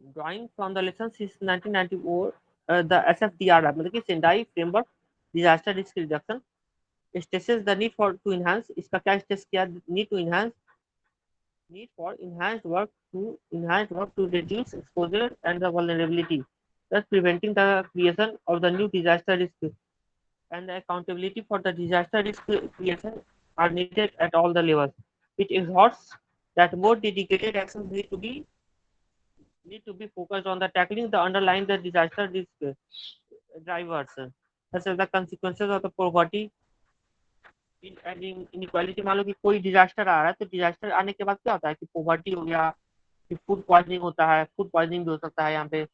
drawing from the lesson since 1994, the SFDR मतलब कि Sendai framework disaster risk reduction stresses the need for to enhance, इसका क्या स्ट्रेस किया, need to enhance, need for enhanced work to reduce exposure and the vulnerability, thus preventing the creation of the new disaster risk, and the accountability for the disaster risk creation are needed at all the levels. It exhorts that more dedicated actions need to be focused on the tackling the underlying the disaster risk drivers, such as the consequences of the poverty inequality. मान लो कि कोई disaster आ रहा है, तो disaster आने के बाद क्या होता है कि पोवर्टी हो गया, फिर फूड पॉइजनिंग होता है, फूड पॉइजनिंग भी हो सकता है यहाँ पे,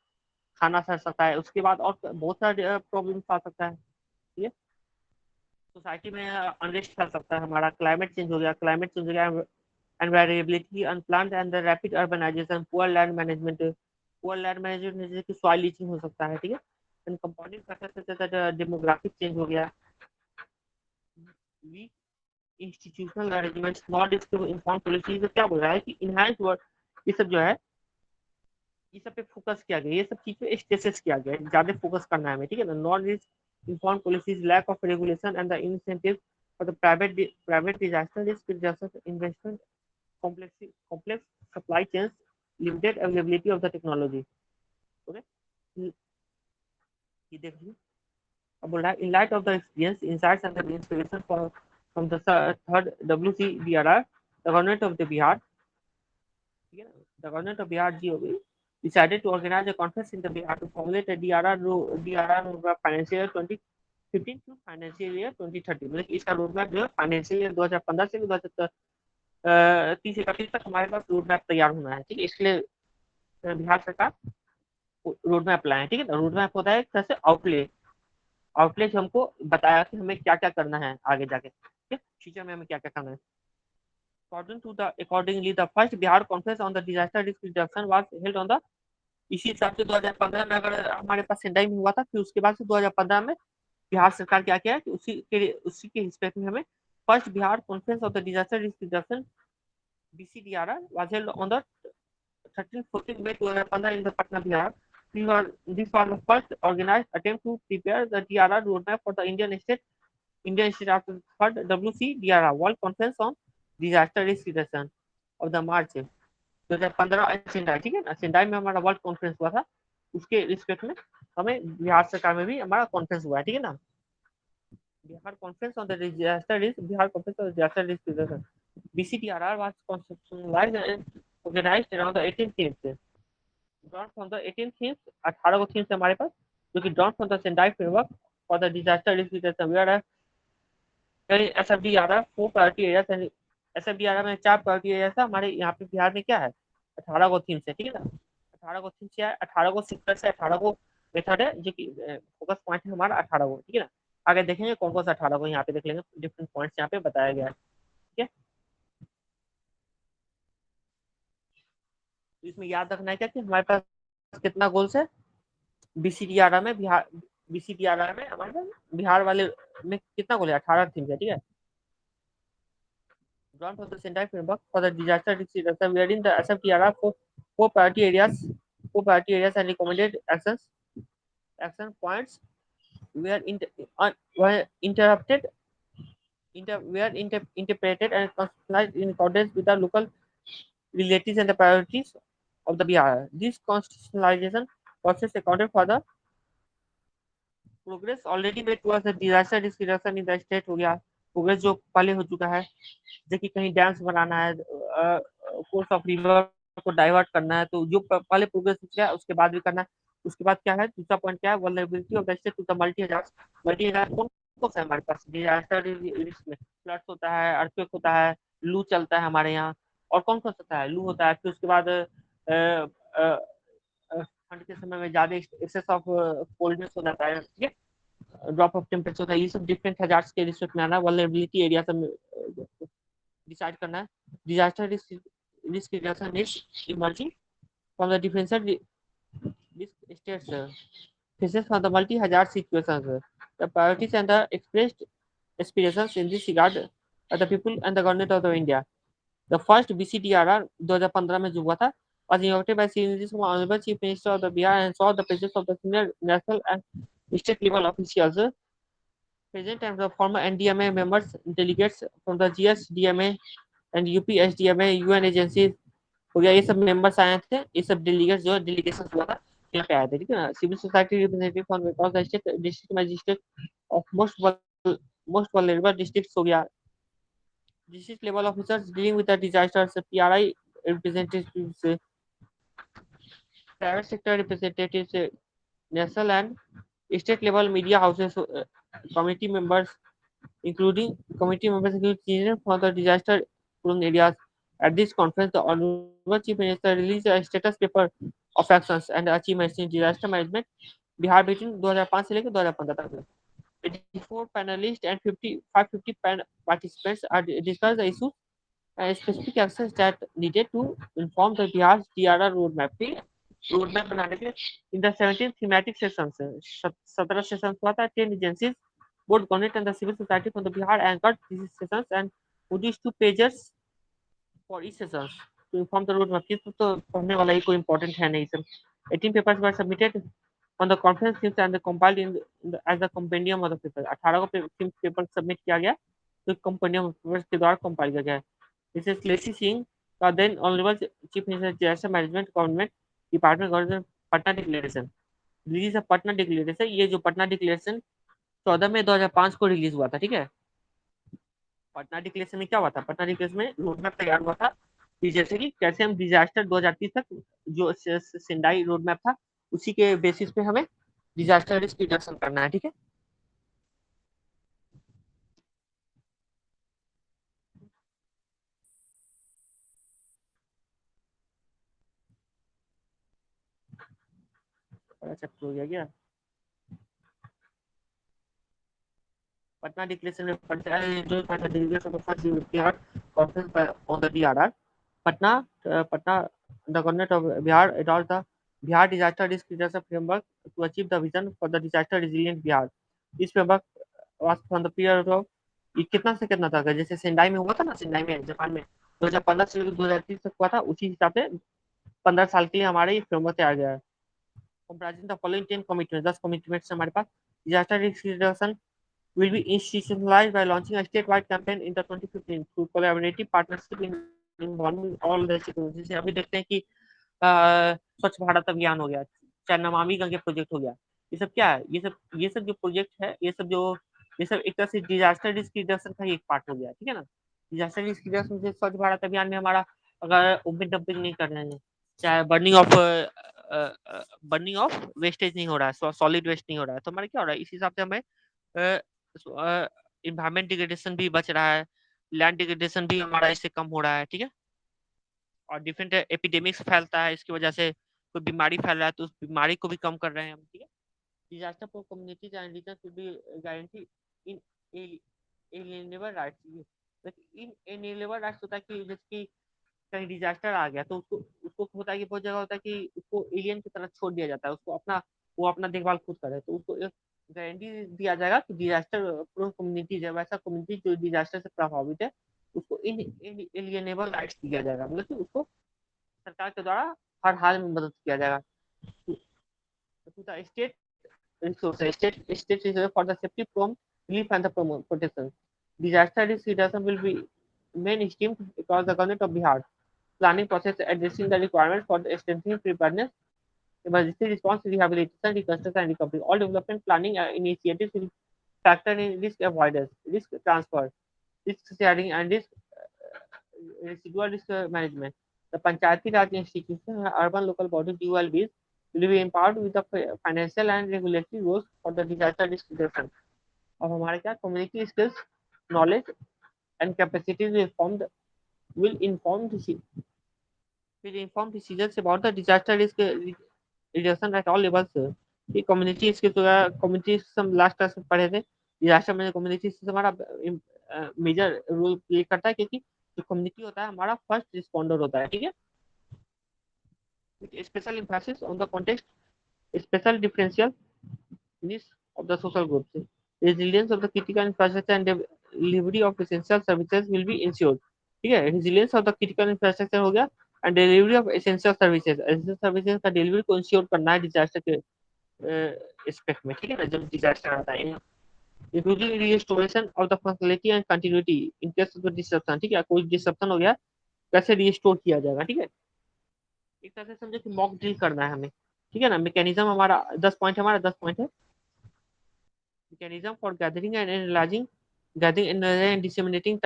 खाना सड़ सकता है, उसके बाद और बहुत सारे प्रॉब्लम आ सकता है, ठीक है, सोसाइटी में अनरेस्ट फैल सकता है, हमारा क्लाइमेट चेंज हो गया, क्लाइमेट चेंज हो गया, and variability unplanned and the rapid urbanisation, poor land management जैसे कि सॉइल लीचिंग हो सकता है, ठीक है, and compounding factor demographic change हो गया, weak institutional arrangement, not inform policy, तो क्या बोल रहा है कि इनहांस वर्क, ये सब जो है, ये सब पे फोकस किया गया, ये सब चीज पे स्ट्रेसेस किया गया, ज्यादा फोकस करना है हमें, ठीक है ना, not inform policies, lack of regulation and the incentive for the private disaster risk reduction investment, complex supply chains, limited availability of the technology, okay, ये देख लीजिए। अब बोल रहा है in light of the experience insights and the inspiration from the third WCDRR, the government of the Bihar, ठीक है ना, the government of Bihar GOB decided to organize a conference in the Bihar to formulate a DRR roadmap financial year 2015 to financial year 2030, मतलब इसका roadmap जो है financial year 2015 से 2030-31 तक हमारे पास रोडमैप तैयार होना है, ठीक है, इसलिए बिहार सरकार रोड मैप लाए, ठीक है, रोड मैप होता है एक तरह से आउटलेट हमको बताया कि हमें क्या क्या करना है आगे जाके, ठीक है, फ्यूचर में हमें क्या क्या करना है। Accordingly, the first Bihar conference on the disaster risk reduction was held on the, इसी हिसाब से 2015 में अगर हमारे पास सेंडाई में हुआ था, फिर उसके बाद से 2015 में बिहार सरकार क्या किया कि उसी के रिस्पेक्ट में हमें first Bihar conference of the disaster risk reduction BCDRR was held on the 13-14 May 2015 in the Patna, Bihar. This was the first organized attempt to prepare the DRR roadmap for the Indian state after the third WCDRR World Conference on Disaster Risk Reduction of the March 2015 Sendai, ठीक है ना, Sendai में हमारा world conference हुआ था, उसके respect में हमें बिहार सरकार में भी हमारा कॉन्फ्रेंस हुआ है, ठीक है ना, Bihar conference on the disaster risk, Bihar conference on disaster risk reduction BCDRR was conceptualized and organized around the 18 themes, drawn from the 18 themes, 18 को themes हमारे पास, जो कि drawn from the Sendai framework for the disaster risk reduction, where SFDRR 4 priority areas and SFDRR में 4 priority areas है, हमारे यहाँ पे बिहार में क्या है, 18 को themes है, ठीक है ना, 18 को themes है, 18 को sequence है, 18 को मेथड है, जो कि फोकस पॉइंट है हमारा 18 को, ठीक है ना, आगे देखेंगे कौन कौन सा 18 को यहाँ पे देख लेंगे, डिफरेंट पॉइंट्स यहाँ पे बताया गया है, ठीक है। तो इसमें याद रखना है क्या कि हमारे पास कितना गोल्स है बीसीडीआरआर में हमारे पास बिहार वाले में कितना गोल है, 18 थीम है, ठीक है। Drawn from the Sendai framework for the disaster risk reduction, wherein the SFDRR four priority areas and recommended action points were were interpreted and constitutionalized in accordance with the local realities and the priorities of the Bihar. This constitutionalization process accounted for the progress already made towards the disaster risk reduction in the state. हो गया progress जो पहले हो चुका है, जैसे कि कहीं डैम्स बनाना है, कोर्स ऑफ रिवर को डाइवर्ट करना है, तो जो पहले प्रोग्रेस हो गया उसके बाद भी करना है। उसके बाद क्या है, दूसरा पॉइंट क्या है, vulnerability of the state to the multi hazard कौन कौन सा है हमारे पास डिजास्टर रिस्क में, फ्लड्स होता है, अर्थक्वेक होता है, लू चलता है हमारे यहाँ, और कौन कौन सा है, लू होता है, फिर उसके बाद ठंड के समय में ज्यादा एक्सेस ऑफ कोल्डनेस हो जाता है, ठीक है, ड्रॉप ऑफ टेम्परेचर होता है, ये सब डिफरेंट हजार्ड्स के रिस्क में आना, वल्नरेबिलिटी एरिया सब डिसाइड करना है। Disaster risk reduction is emerging from the differential risk states faces from the multi-hazard situations. The priorities and the expressed aspirations in this regard are the people and the government of the India. The first BCDRR 2015 में जो हुआ था was initiated by CNG Honorable Chief Minister of the Bihar and saw the presence of the senior national and state level officials present and the former NDMA members, delegates from the GSDMA and UP SDMA, UN agencies हो गया, ये सब members आए थे, ये सब delegates जो delegation हुआ था यहाँ पे आए थे, ठीक है ना। Civil society representative from across the state, district magistrate of most vulnerable districts हो गया, district level officers dealing with the disasters, PRI representatives, private sector representatives, national and state level media houses, committee members including committee members include children for the disaster prone areas. At this conference, the Honorable Chief Minister released a status paper of actions and achievements in disaster management Bihar between 2005 से लेकर 2015 तक। 84 panelists and 550 participants are discussed the issues and specific actions that needed to inform the Bihar DRR roadmap. Roadmap बनाने के in the 17 thematic sessions, 17 sessions हुआ था, 10 agencies both government and the civil society from the Bihar anchored these sessions and produced 2 pages for each sessions to inform the roadmap. ये तो पढ़ने वाला ही कोई important है नहीं सब। 18 papers were submitted on the conference themes and compiled as the compendium of the paper. 18 को themes paper submit किया गया, तो compendium papers के द्वारा compile किया गया। This is Lacey Singh का then Honorable Chief Minister Disaster Management Government Department Government Patna declaration, release of Patna declaration. ये जो पटना डिक्लेरेशन 14 मई 2005 को रिलीज हुआ था, ठीक है। पटना डिक्लेरेशन में क्या हुआ था, पटना डिक्लेरेशन में रोड मैप तैयार हुआ था कि जैसे कि कैसे हम डिजास्टर 2030 तक जो सेंडाई रोड मैप था उसी के बेसिस पे हमें डिजास्टर रिस्क रिडक्शन करना है, ठीक है। चैप्टर हो गया क्या पटना डिक्लेरेशन में on the DRR Patna Patna the government of Bihar adopt the Bihar disaster risk reduction framework to achieve the vision for the disaster resilient Bihar. इस framework was from the period of ये कितना से कितना तक है, जैसे सेंडाई में हुआ था ना, सेंडाई में जापान में 2015 से 2030 तक हुआ था, उसी हिसाब से 15 साल के लिए हमारे ये फ्रेमवर्क तैयार गया है। Comprising the following 10 commitment, 10 commitments हमारे पास। Disaster risk reduction will be institutionalized by launching a statewide campaign in the 2015 through collaborative partnership involving all the stakeholders। अभी देखते हैं कि स्वच्छ भारत अभियान हो गया, चाहे नमामि गंगे प्रोजेक्ट हो गया, ये सब क्या है, ये सब जो प्रोजेक्ट है, ये सब एक तरह से डिजास्टर रिस्क रिडक्शन का ही एक पार्ट हो गया, ठीक है ना। डिजास्टर रिस्क रिडक्शन से स्वच्छ भारत अभियान में हमारा अगर ओपन डंपिंग नहीं कर रहे हैं, चाहे बर्निंग ऑफ वेस्टेज नहीं हो रहा है, सॉलिड वेस्ट नहीं हो रहा है, तो हमारा क्या हो रहा है, इस हिसाब से हमें इन्वायरमेंट डिग्रेडेशन भी बच रहा है, लैंड डिग्रेडेशन भी हमारा इससे कम हो रहा है, ठीक है। और डिफरेंट एपिडेमिक्स फैलता है, इसकी वजह से कोई बीमारी फैल रहा है तो उस बीमारी को भी कम कर रहे हैं हम, ठीक है। Disaster for communities and region should be guarantee in inalienable rights. इन इनएलिएनेबल राइट्स होता है कि जैसे कि कहीं डिजास्टर आ गया तो उसको उसको होता है कि बहुत जगह होता है कि उसको एलियन की तरह छोड़ दिया जाता है, उसको अपना वो अपना देखभाल खुद करे, तो उसको एक गारंटी दिया जाएगा कि डिजास्टर प्रूफ कम्युनिटी है, वैसा कम्युनिटी जो डिजास्टर से प्रभावित है उसको इन एलियनेबल राइट्स दिया जाएगा, मतलब कि उसको सरकार के द्वारा हर हाल में मदद किया जाएगा। To the state resources. State resources for the safety from relief and the protection. Disaster risk reduction will be main scheme across the government of Bihar. Planning process addressing the requirements for the strengthening preparedness, emergency response, rehabilitation, reconstruction, and recovery. All development planning initiatives will factor in risk avoidance, risk transfer, risk sharing, and residual risk management. The Panchayati Raj institution, urban local bodies, ULBs, will be empowered with the financial and regulatory roles for the disaster risk reduction. अब हमारे क्या community skills, knowledge, and capacities will inform decisions about the disaster risk reduction at all levels. ये community skills वगैरह community हम last class में पढ़े थे disaster में कम्युनिटी से हमारा मेजर रोल प्ले करता है क्योंकि जो कम्युनिटी होता है हमारा फर्स्ट रिस्पॉन्डर होता है ठीक है special emphasis on the context special differential needs of the social groups resilience of the critical infrastructure and delivery of essential services will be ensured ठीक है resilience of the critical infrastructure हो गया and delivery of essential services essential services का delivery को ensure करना है disaster के aspect में ठीक है ना जब डिजास्टर आता है including restoration of the functionality and continuity in case of disruption ठीक है कोई डिसरप्शन हो गया कैसे रिस्टोर किया जाएगा ठीक है एक तरह से समझो कि मॉक ड्रिल करना है हमें ठीक है ना मैकेनिज्म हमारा 10 पॉइंट है mechanism for gathering and analyzing gathering and disseminating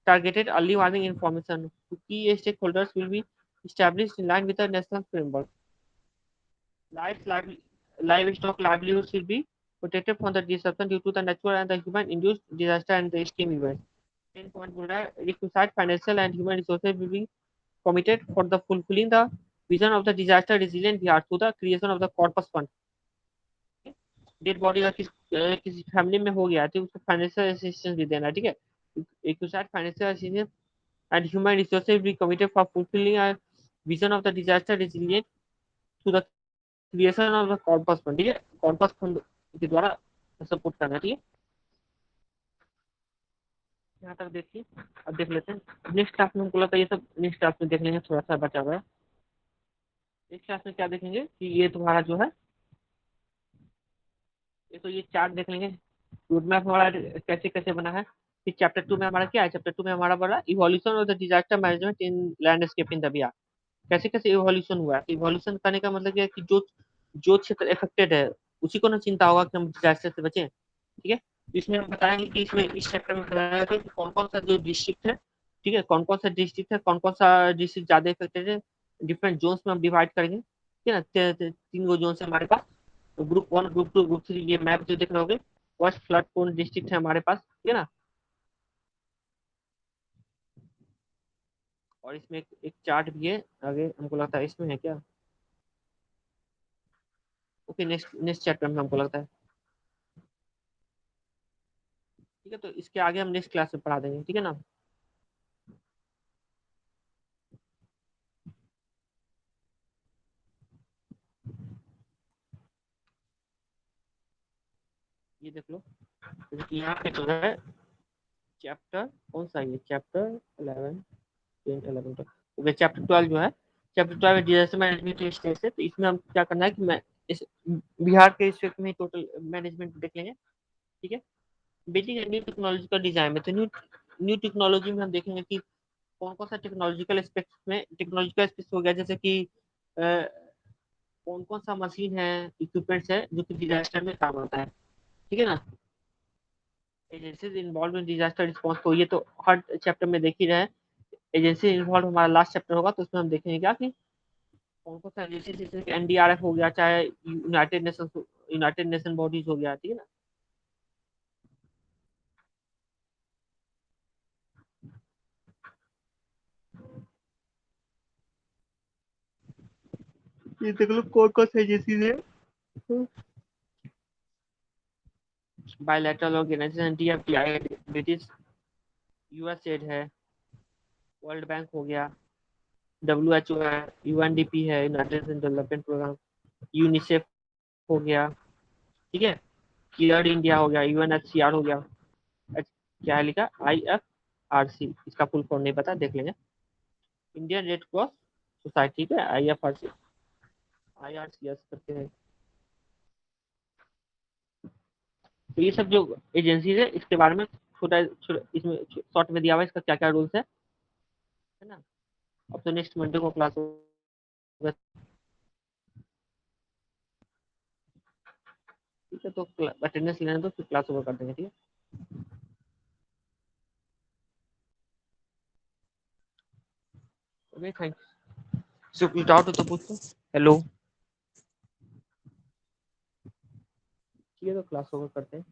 targeted early warning information to key stakeholders will be established in line with the national framework. Live, livestock livelihoods will be protected from the disruption due to the natural and the human-induced disaster and the extreme events. 10 point requisite financial and human resources will be committed for the fulfilling the vision of the disaster resilient Bihar through the creation of the corpus fund. Dead body का किसी family में हो गया तो उसको financial assistance भी देना ठीक है एक तो side financial assistance and human resources be committed for fulfilling a vision of the disaster resilient to the creation of the corpus fund ठीक है कॉर्पस फंड के द्वारा सपोर्ट करना ठीक है यहाँ तक देखिए अब देख लेते हैं नेक्स्ट क्लास में हमको लगता है ये सब नेक्स्ट क्लास में देख लेंगे थोड़ा सा बचा हुआ है नेक्स्ट क्लास में क्या देखेंगे कि ये तुम्हारा जो है ये तो ये चार्ट देख लेंगे रूट मैप हमारा कैसे कैसे बना है फिर चैप्टर 2 में हमारा क्या है चैप्टर 2 में हमारा बड़ा evolution of the disaster management in landscape in the Bihar कैसे कैसे इवोल्यूशन हुआ है इवोल्यूशन करने का मतलब है कि जो जो क्षेत्र इफेक्टेड है उसी को ना चिंता होगा कि हम डिजास्टर से बचें ठीक है इसमें हम बताएंगे कि इसमें इस चैप्टर में बताया कि कौन कौन सा जो डिस्ट्रिक्ट है ठीक है कौन कौन सा डिस्ट्रिक्ट है कौन कौन सा डिस्ट्रिक्ट ज्यादा इफेक्टेड है डिफरेंट जोन्स में हम डिवाइड करेंगे ठीक है ना 3 जोन है हमारे पास तो ग्रुप 1 ग्रुप 2 ग्रुप 3 ये मैप जो देख रहे होगे फर्स्ट फ्लड प्रोन डिस्ट्रिक्ट है हमारे पास ठीक है ना और इसमें एक चार्ट भी है आगे हमको लगता है इसमें है क्या ओके नेक्स्ट नेक्स्ट चैप्टर में हमको लगता है ठीक है तो इसके आगे हम नेक्स्ट क्लास में पढ़ा देंगे ठीक है ना ये देख लो यहाँ पे जो है चैप्टर कौन सा ये चैप्टर 11 10 11 ओके चैप्टर 12 जो है चैप्टर 12 डिजास्टर मैनेजमेंट स्टेज है तो इसमें हम क्या करना है कि मैं इस बिहार के स्टेट में टोटल मैनेजमेंट देख लेंगे ठीक है बिल्डिंग न्यू टेक्नोलॉजिकल डिजाइन में तो न्यू न्यू टेक्नोलॉजी में हम देखेंगे कि कौन कौन सा टेक्नोलॉजिकल एस्पेक्ट में टेक्नोलॉजिकल एस्पेक्ट हो गया जैसे कि कौन कौन सा मशीन है इक्विपमेंट्स है जो कि डिजास्टर में काम आता है ठीक है ना agencies involve in disaster response तो ये तो हर चैप्टर में देख ही रहे हैं एजेंसी इन्वॉल्व हमारा लास्ट चैप्टर होगा तो उसमें हम देखेंगे क्या कि कौन कौन सा एजेंसी जैसे कि एनडीआरएफ हो गया चाहे यूनाइटेड नेशन बॉडीज हो गया ठीक है ना ये देख लो कौन कौन सा एजेंसी है bilateral organisation DFDI British USAID है वर्ल्ड बैंक हो गया डब्ल्यूएचओ है यूएनडीपी है United Nation Development Programme UNICEF हो गया ठीक है केयर इंडिया हो गया यूएनएचसीआर हो गया क्या है लिखा आईएफआरसी इसका फुल फॉर्म नहीं पता देख लेंगे इंडियन रेड क्रॉस सोसाइटी का आईएफआरसी आईआरसीएस करते हैं तो ये सब जो एजेंसीज है इसके बारे में इसमें शॉर्ट में दिया हुआ है, इसका क्या क्या रूल्स है ना। अब तो नेक्स्ट मंडे को क्लास होगा, ठीक है, तो अटेंडेंस लेने दो, फिर क्लास ओवर कर देंगे, ठीक है। Okay, thanks. सो कुछ डाउट हो तो पूछो। हेलो, ठीक है, तो क्लास ओवर करते हैं।